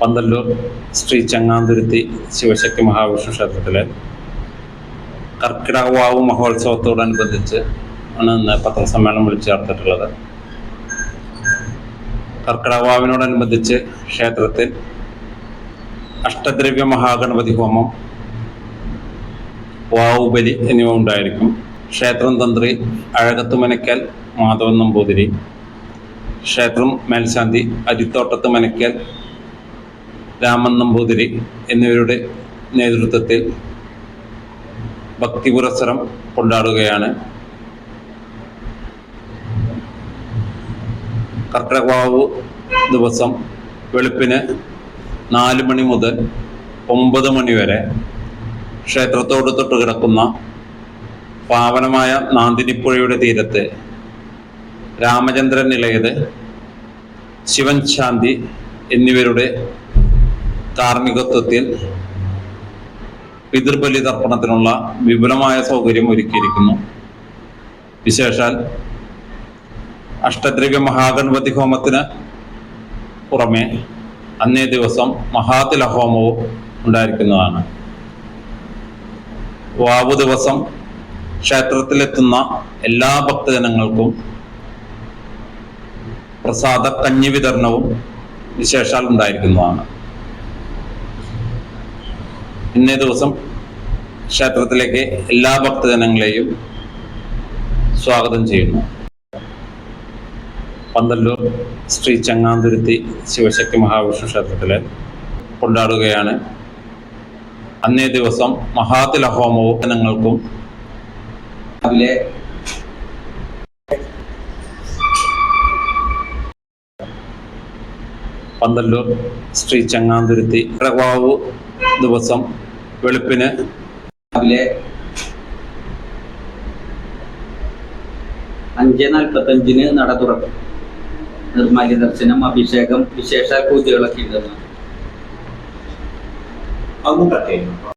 പന്തല്ലൂർ ശ്രീ ചങ്ങാന്തുരുത്തി ശിവശക്തി മഹാവിഷ്ണു ക്ഷേത്രത്തിലെ കർക്കിടക വാവ് മഹോത്സവത്തോടനുബന്ധിച്ച് ആണ് ഇന്ന് പത്രസമ്മേളനം വിളിച്ചു ചേർത്തിട്ടുള്ളത്. കർക്കിടക വാവിനോടനുബന്ധിച്ച് ക്ഷേത്രത്തിൽ അഷ്ടദ്രവ്യ മഹാഗണപതി ഹോമം, വാവുബലി എന്നിവ ഉണ്ടായിരിക്കും. ക്ഷേത്രം തന്ത്രി അഴകത്തുമനയ്ക്കൽ മാധവൻ നമ്പൂതിരി, ക്ഷേത്രം മേൽശാന്തി അരിത്തോട്ടത്ത് മനയ്ക്കൽ രാമൻ നമ്പൂതിരി എന്നിവരുടെ നേതൃത്വത്തിൽ ഭക്തി പുരസ്സരം കൊണ്ടാടുകയാണ്. കർക്കിടക വാവ് ദിവസം വെളുപ്പിന് 4 മണി മുതൽ 9 മണി വരെ ക്ഷേത്രത്തോട് തൊട്ട് കിടക്കുന്ന പാവനമായ നാന്തിനിപ്പുഴയുടെ തീരത്ത് രാമചന്ദ്രൻ ഇളയത്, ശിവൻ ശാന്തി എന്നിവരുടെ കാർമ്മികത്വത്തിൽ പിതൃബലി തർപ്പണത്തിനുള്ള വിപുലമായ സൗകര്യം ഒരുക്കിയിരിക്കുന്നു. വിശേഷാൽ അഷ്ടദ്രവ്യ മഹാഗണപതി ഹോമത്തിന് പുറമെ അന്നേ ദിവസം മഹാതില ഹോമവും ഉണ്ടായിരിക്കുന്നതാണ്. വാവു ദിവസം ക്ഷേത്രത്തിലെത്തുന്ന എല്ലാ ഭക്തജനങ്ങൾക്കും പ്രസാദ കഞ്ഞി വിതരണവും വിശേഷാൽ ഉണ്ടായിരിക്കുന്നതാണ്. ഇന്നേ ദിവസം ക്ഷേത്രത്തിലേക്ക് എല്ലാ ഭക്തജനങ്ങളെയും സ്വാഗതം ചെയ്യുന്നു. പന്തല്ലൂർ ശ്രീ ചങ്ങാന്തുരുത്തി ശിവശക്തി മഹാവിഷ്ണു ക്ഷേത്രത്തിലെ കൊണ്ടാടുകയാണ്. അന്നേ ദിവസം മഹാതില ഹോമവും ജനങ്ങൾക്കും പന്തല്ലൂർ ശ്രീ ചങ്ങാന്തുരുത്തി വാവു ദിവസം വെളുപ്പിന് 5:45 നട തുറക്കും. നിർമ്മാല്യ ദർശനം, അഭിഷേകം, വിശേഷ പൂജകളൊക്കെ ഉണ്ട്.